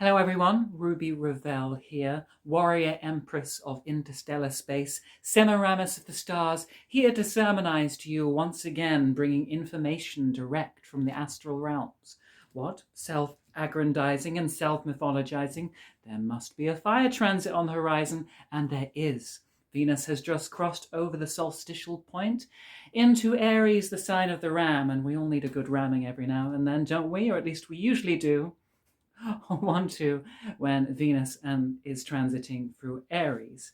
Hello everyone, Ruby Ravel here, warrior empress of interstellar space, Semiramis of the stars, here to sermonize to you once again, bringing information direct from the astral realms. What? Self-aggrandizing and self-mythologizing? There must be a fire transit on the horizon, and there is. Venus has just crossed over the solstitial point into Aries, the sign of the ram, and we all need a good ramming every now and then, don't we? Or at least we usually do. Want to when Venus is transiting through Aries.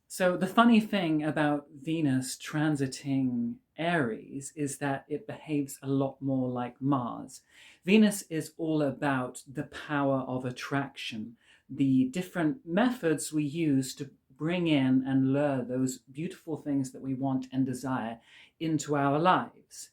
So the funny thing about Venus transiting Aries is that it behaves a lot more like Mars. Venus is all about the power of attraction, the different methods we use to bring in and lure those beautiful things that we want and desire into our lives.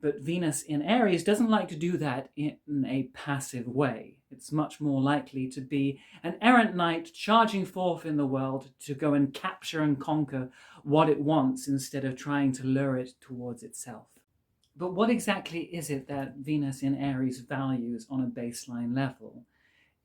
But Venus in Aries doesn't like to do that in a passive way. It's much more likely to be an errant knight charging forth in the world to go and capture and conquer what it wants instead of trying to lure it towards itself. But what exactly is it that Venus in Aries values on a baseline level?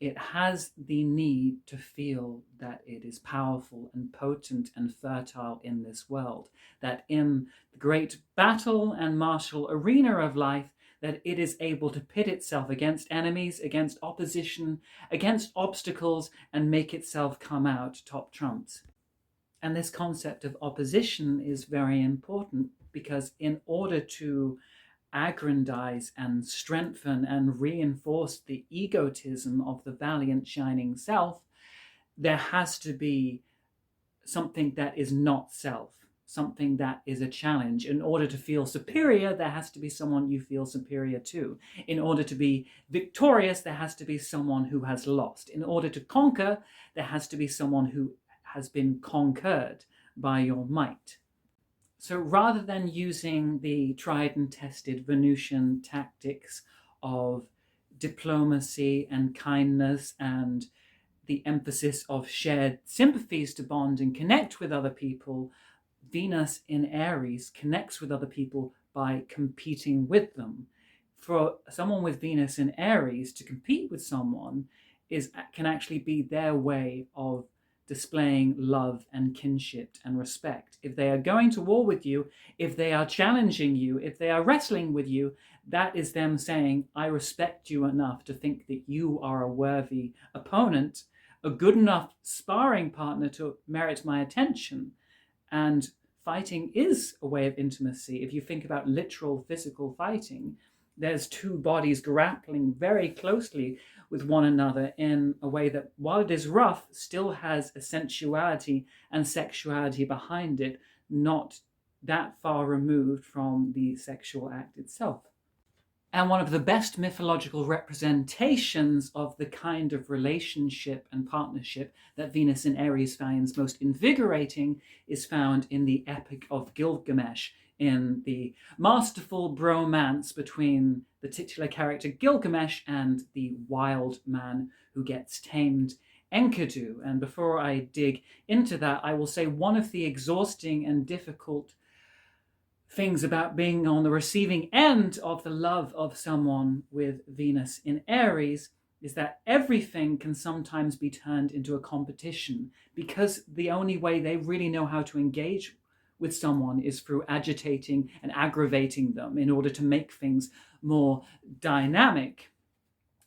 It has the need to feel that it is powerful and potent and fertile in this world, that in the great battle and martial arena of life, that it is able to pit itself against enemies, against opposition, against obstacles, and make itself come out top trumps. And this concept of opposition is very important because in order to aggrandize and strengthen and reinforce the egotism of the valiant shining self, there has to be something that is not self, something that is a challenge. In order to feel superior, there has to be someone you feel superior to. In order to be victorious, there has to be someone who has lost. In order to conquer, there has to be someone who has been conquered by your might. So rather than using the tried and tested Venusian tactics of diplomacy and kindness and the emphasis of shared sympathies to bond and connect with other people, Venus in Aries connects with other people by competing with them. For someone with Venus in Aries to compete with someone can actually be their way of displaying love and kinship and respect. If they are going to war with you, if they are challenging you, if they are wrestling with you, that is them saying, I respect you enough to think that you are a worthy opponent, a good enough sparring partner to merit my attention. And fighting is a way of intimacy. If you think about literal physical fighting, there's two bodies grappling very closely with one another in a way that, while it is rough, still has a sensuality and sexuality behind it, not that far removed from the sexual act itself. And one of the best mythological representations of the kind of relationship and partnership that Venus in Aries finds most invigorating is found in the Epic of Gilgamesh, in the masterful bromance between the titular character Gilgamesh and the wild man who gets tamed, Enkodu. And before I dig into that, I will say one of the exhausting and difficult things about being on the receiving end of the love of someone with Venus in Aries is that everything can sometimes be turned into a competition, because the only way they really know how to engage with someone is through agitating and aggravating them in order to make things more dynamic.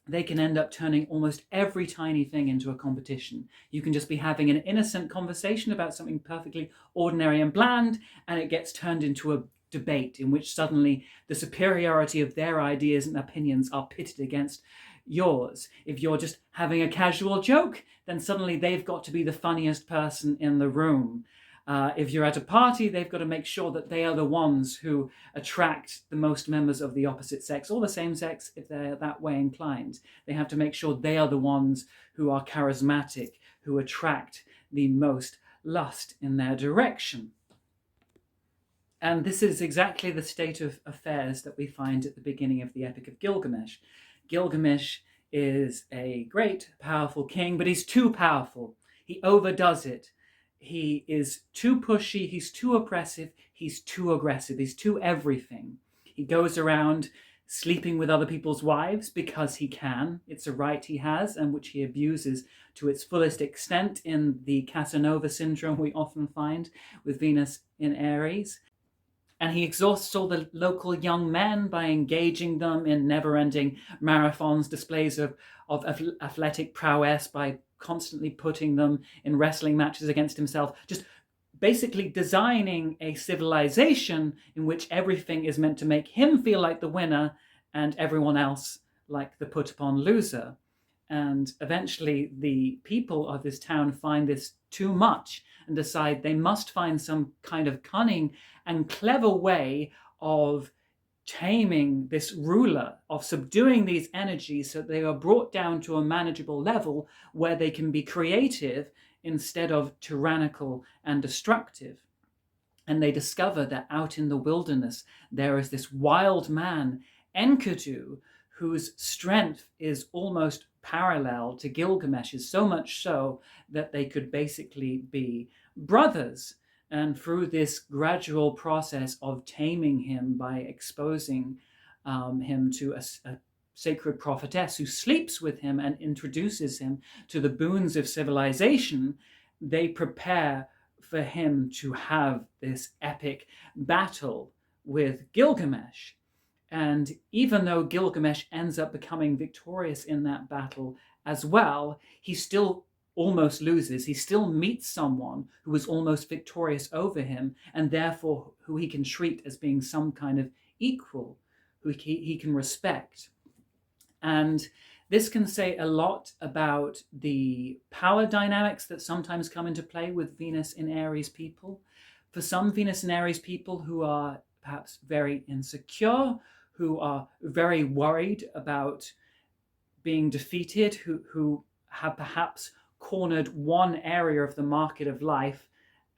They can end up turning almost every tiny thing into a competition. You can just be having an innocent conversation about something perfectly ordinary and bland, and it gets turned into a debate in which suddenly the superiority of their ideas and opinions are pitted against yours. If you're just having a casual joke, then suddenly they've got to be the funniest person in the room. If you're at a party, they've got to make sure that they are the ones who attract the most members of the opposite sex, or the same sex if they're that way inclined. They have to make sure they are the ones who are charismatic, who attract the most lust in their direction. And this is exactly the state of affairs that we find at the beginning of the Epic of Gilgamesh. Gilgamesh is a great, powerful king, but he's too powerful. He overdoes it. He is too pushy, he's too oppressive, he's too aggressive, he's too everything. He goes around sleeping with other people's wives because he can. It's a right he has, and which he abuses to its fullest extent in the Casanova Syndrome we often find with Venus in Aries. And he exhausts all the local young men by engaging them in never-ending marathons, displays of athletic prowess, by constantly putting them in wrestling matches against himself, just basically designing a civilization in which everything is meant to make him feel like the winner and everyone else like the put-upon loser. And eventually the people of this town find this too much and decide they must find some kind of cunning and clever way of taming this ruler, of subduing these energies so they are brought down to a manageable level where they can be creative instead of tyrannical and destructive. And they discover that out in the wilderness there is this wild man, Enkodu, whose strength is almost parallel to Gilgamesh's, so much so that they could basically be brothers. And through this gradual process of taming him by exposing him to a sacred prophetess who sleeps with him and introduces him to the boons of civilization, they prepare for him to have this epic battle with Gilgamesh. And even though Gilgamesh ends up becoming victorious in that battle as well, he still almost loses. He still meets someone who is almost victorious over him, and therefore who he can treat as being some kind of equal, who he can respect. And this can say a lot about the power dynamics that sometimes come into play with Venus in Aries people. For some Venus in Aries people who are perhaps very insecure, who are very worried about being defeated, who have perhaps cornered one area of the market of life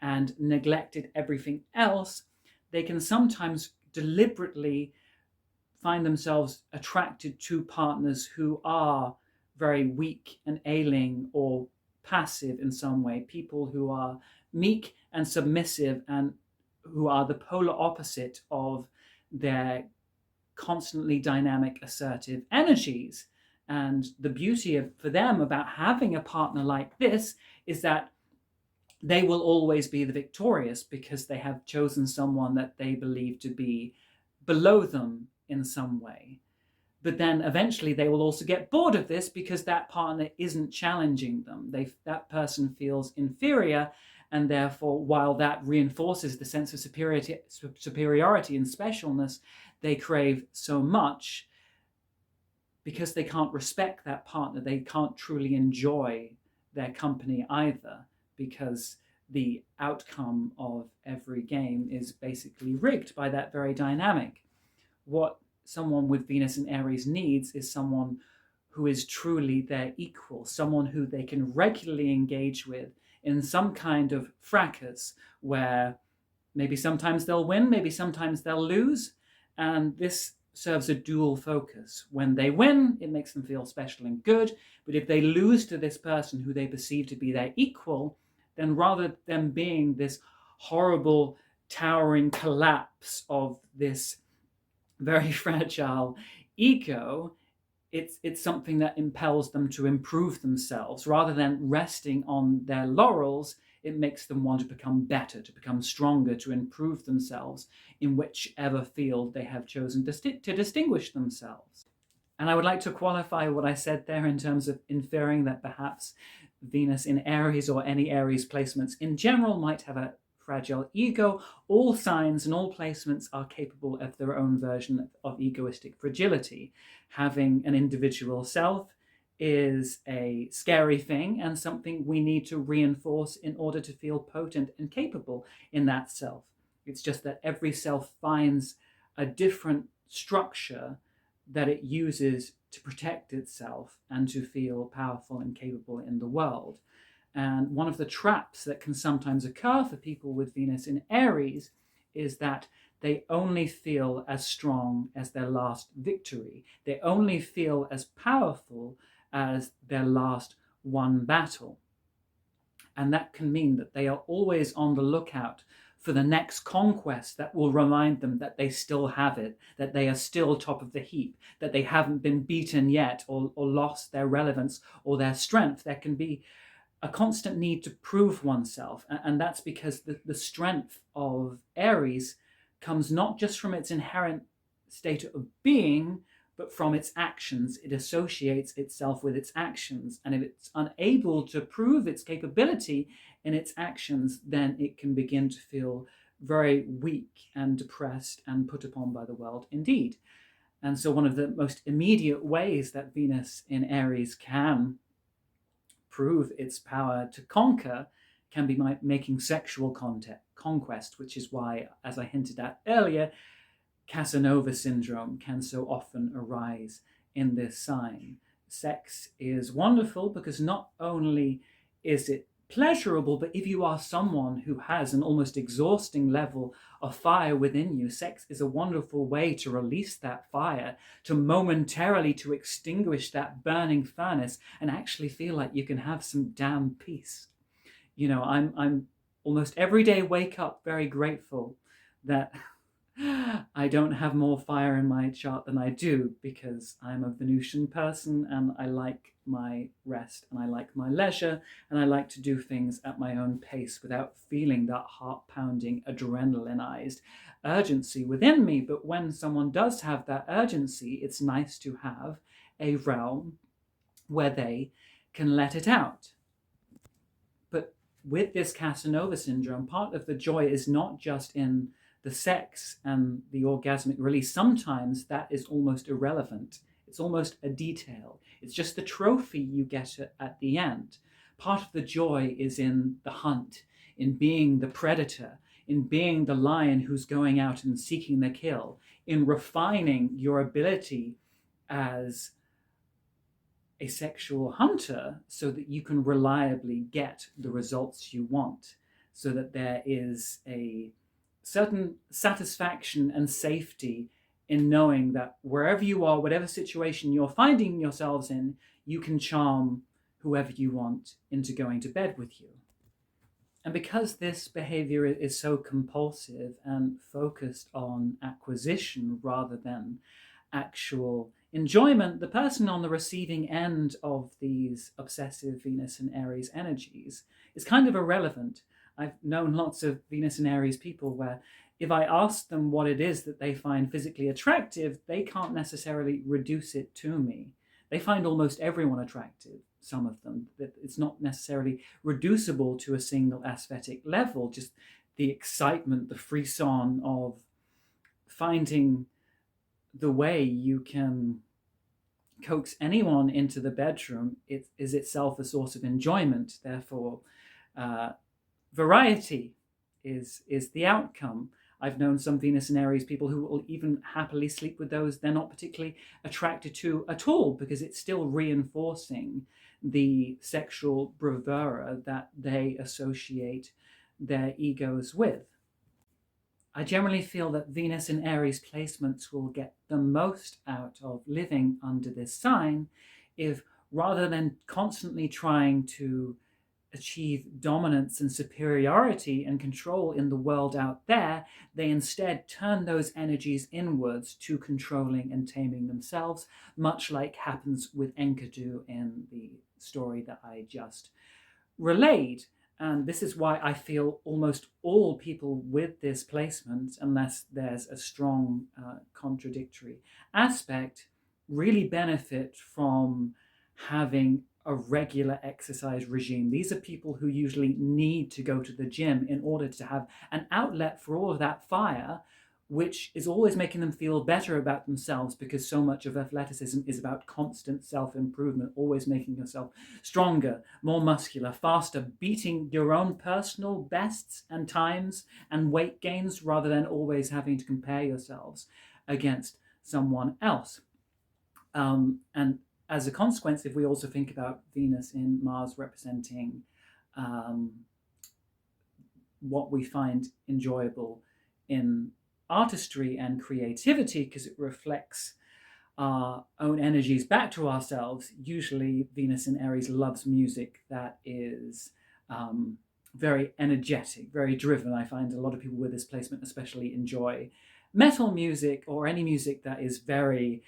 and neglected everything else, they can sometimes deliberately find themselves attracted to partners who are very weak and ailing or passive in some way, people who are meek and submissive and who are the polar opposite of their constantly dynamic, assertive energies. And the beauty for them about having a partner like this is that they will always be the victorious because they have chosen someone that they believe to be below them in some way. But then eventually they will also get bored of this because that partner isn't challenging them. That person feels inferior, and therefore, while that reinforces the sense of superiority and specialness they crave so much, because they can't respect that partner, they can't truly enjoy their company either, because the outcome of every game is basically rigged by that very dynamic. What someone with Venus in Aries needs is someone who is truly their equal, someone who they can regularly engage with in some kind of fracas where maybe sometimes they'll win, maybe sometimes they'll lose, and this serves a dual focus. When they win, it makes them feel special and good, but if they lose to this person who they perceive to be their equal, then rather than being this horrible, towering collapse of this very fragile ego, it's something that impels them to improve themselves. Rather than resting on their laurels, it makes them want to become better, to become stronger, to improve themselves in whichever field they have chosen to distinguish themselves. And I would like to qualify what I said there in terms of inferring that perhaps Venus in Aries or any Aries placements in general might have a fragile ego. All signs and all placements are capable of their own version of egoistic fragility. Having an individual self is a scary thing and something we need to reinforce in order to feel potent and capable in that self. It's just that every self finds a different structure that it uses to protect itself and to feel powerful and capable in the world. And one of the traps that can sometimes occur for people with Venus in Aries is that they only feel as strong as their last victory. They only feel as powerful as their last won battle. And that can mean that they are always on the lookout for the next conquest that will remind them that they still have it, that they are still top of the heap, that they haven't been beaten yet or lost their relevance or their strength. There can be a constant need to prove oneself. And that's because the strength of Aries comes not just from its inherent state of being, but from its actions. It associates itself with its actions. And if it's unable to prove its capability in its actions, then it can begin to feel very weak and depressed and put upon by the world indeed. And so one of the most immediate ways that Venus in Aries can prove its power to conquer can be making sexual conquest, which is why, as I hinted at earlier, Casanova Syndrome can so often arise in this sign. Sex is wonderful because not only is it pleasurable, but if you are someone who has an almost exhausting level of fire within you, sex is a wonderful way to release that fire, to momentarily to extinguish that burning furnace and actually feel like you can have some damn peace. You know, I'm almost every day wake up very grateful that I don't have more fire in my chart than I do, because I'm a Venusian person and I like my rest and I like my leisure and I like to do things at my own pace without feeling that heart-pounding, adrenalinized urgency within me. But when someone does have that urgency, it's nice to have a realm where they can let it out. But with this Casanova Syndrome, part of the joy is not just in the sex and the orgasmic release. Sometimes that is almost irrelevant. It's almost a detail. It's just the trophy you get at the end. Part of the joy is in the hunt, in being the predator, in being the lion who's going out and seeking the kill, in refining your ability as a sexual hunter so that you can reliably get the results you want, so that there is a certain satisfaction and safety in knowing that wherever you are, whatever situation you're finding yourselves in, you can charm whoever you want into going to bed with you. And because this behavior is so compulsive and focused on acquisition rather than actual enjoyment, the person on the receiving end of these obsessive Venus and Aries energies is kind of irrelevant. I've known lots of Venus and Aries people where if I ask them what it is that they find physically attractive, they can't necessarily reduce it to me. They find almost everyone attractive, some of them. It's not necessarily reducible to a single aesthetic level, just the excitement, the frisson of finding the way you can coax anyone into the bedroom. It is itself a source of enjoyment. Therefore, variety is the outcome. I've known some Venus and Aries people who will even happily sleep with those they're not particularly attracted to at all, because it's still reinforcing the sexual bravura that they associate their egos with. I generally feel that Venus in Aries placements will get the most out of living under this sign if, rather than constantly trying to achieve dominance and superiority and control in the world out there, they instead turn those energies inwards to controlling and taming themselves, much like happens with Enkodu in the story that I just relayed. And this is why I feel almost all people with this placement, unless there's a strong contradictory aspect, really benefit from having a regular exercise regime. These are people who usually need to go to the gym in order to have an outlet for all of that fire, which is always making them feel better about themselves, because so much of athleticism is about constant self-improvement, always making yourself stronger, more muscular, faster, beating your own personal bests and times and weight gains, rather than always having to compare yourselves against someone else. And as a consequence, if we also think about Venus in Mars representing what we find enjoyable in artistry and creativity, because it reflects our own energies back to ourselves. Usually Venus in Aries loves music that is very energetic, very driven. I find a lot of people with this placement especially enjoy metal music or any music that is very,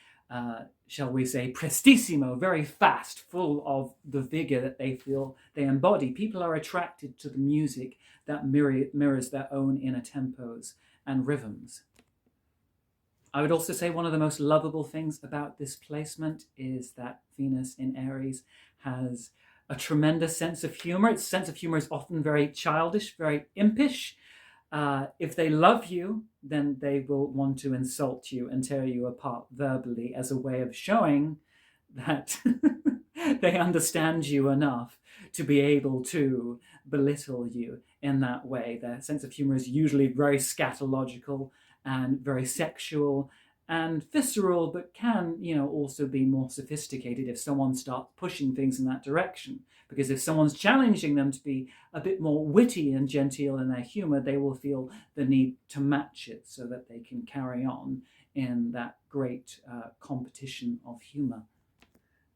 shall we say, prestissimo, very fast, full of the vigor that they feel they embody. People are attracted to the music that mirrors their own inner tempos and rhythms. I would also say one of the most lovable things about this placement is that Venus in Aries has a tremendous sense of humor. Its sense of humor is often very childish, very impish. If they love you, then they will want to insult you and tear you apart verbally as a way of showing that they understand you enough to be able to belittle you in that way. Their sense of humor is usually very scatological and very sexual and visceral, but can, also be more sophisticated if someone starts pushing things in that direction. Because if someone's challenging them to be a bit more witty and genteel in their humor, they will feel the need to match it so that they can carry on in that great competition of humor.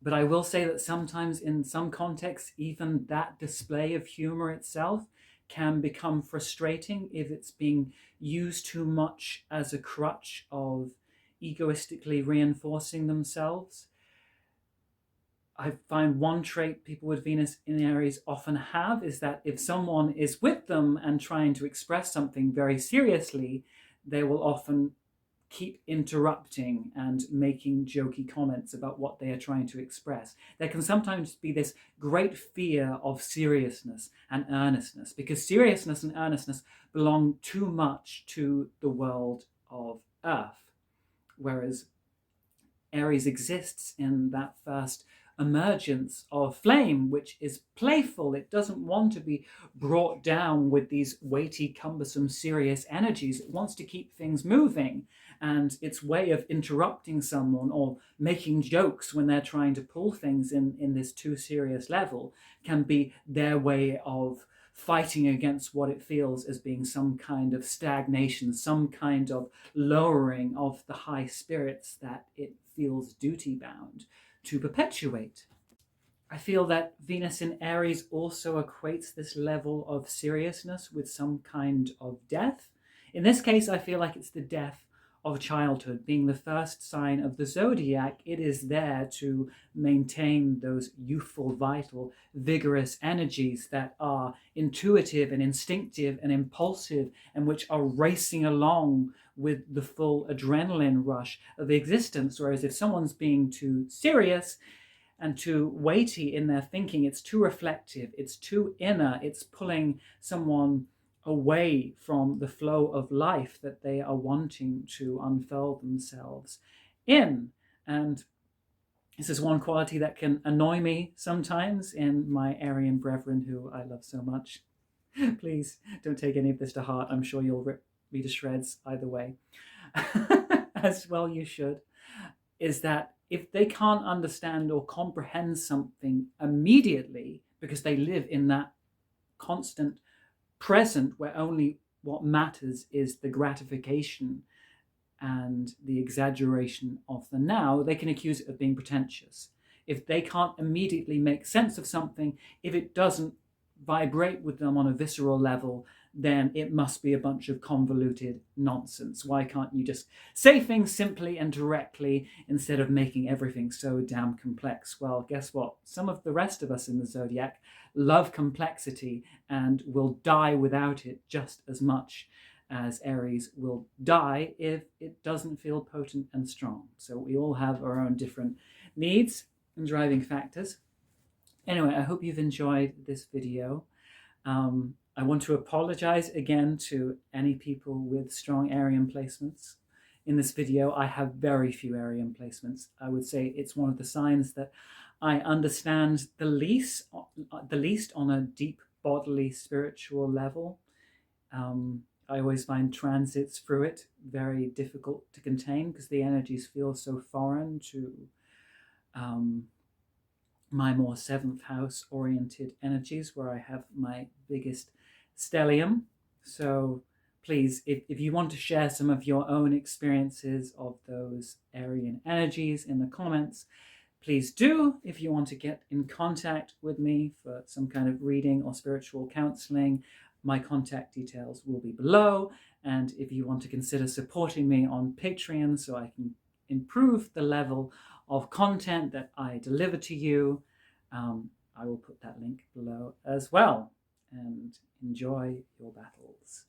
But I will say that sometimes in some contexts, even that display of humor itself can become frustrating if it's being used too much as a crutch of egoistically reinforcing themselves. I find one trait people with Venus in Aries often have is that if someone is with them and trying to express something very seriously, they will often keep interrupting and making jokey comments about what they are trying to express. There can sometimes be this great fear of seriousness and earnestness, because seriousness and earnestness belong too much to the world of Earth, whereas Aries exists in that first emergence of flame, which is playful. It doesn't want to be brought down with these weighty, cumbersome, serious energies. It wants to keep things moving. And its way of interrupting someone or making jokes when they're trying to pull things in this too serious level can be their way of fighting against what it feels as being some kind of stagnation, some kind of lowering of the high spirits that it feels duty-bound to perpetuate. I feel that Venus in Aries also equates this level of seriousness with some kind of death. In this case, I feel like it's the death of childhood. Being the first sign of the zodiac, it is there to maintain those youthful, vital, vigorous energies that are intuitive and instinctive and impulsive and which are racing along with the full adrenaline rush of existence. Whereas if someone's being too serious and too weighty in their thinking, it's too reflective, it's too inner, it's pulling someone away from the flow of life that they are wanting to unfurl themselves in. And this is one quality that can annoy me sometimes in my Aryan brethren who I love so much. Please don't take any of this to heart. I'm sure you'll rip me to shreds either way. As well you should. Is that if they can't understand or comprehend something immediately because they live in that constant present where only what matters is the gratification and the exaggeration of the now, they can accuse it of being pretentious. If they can't immediately make sense of something, if it doesn't vibrate with them on a visceral level, then it must be a bunch of convoluted nonsense. Why can't you just say things simply and directly instead of making everything so damn complex? Well, guess what? Some of the rest of us in the zodiac love complexity and will die without it just as much as Aries will die if it doesn't feel potent and strong. So we all have our own different needs and driving factors. Anyway, I hope you've enjoyed this video. I want to apologize again to any people with strong Aryan placements. In this video, I have very few Aryan placements. I would say it's one of the signs that I understand the least on a deep bodily spiritual level. I always find transits through it very difficult to contain because the energies feel so foreign to my more 7th house oriented energies, where I have my biggest stellium. So please, if you want to share some of your own experiences of those Aryan energies in the comments, please do, if you want to get in contact with me for some kind of reading or spiritual counseling, my contact details will be below. And if you want to consider supporting me on Patreon so I can improve the level of content that I deliver to you, I will put that link below as well. And enjoy your battles.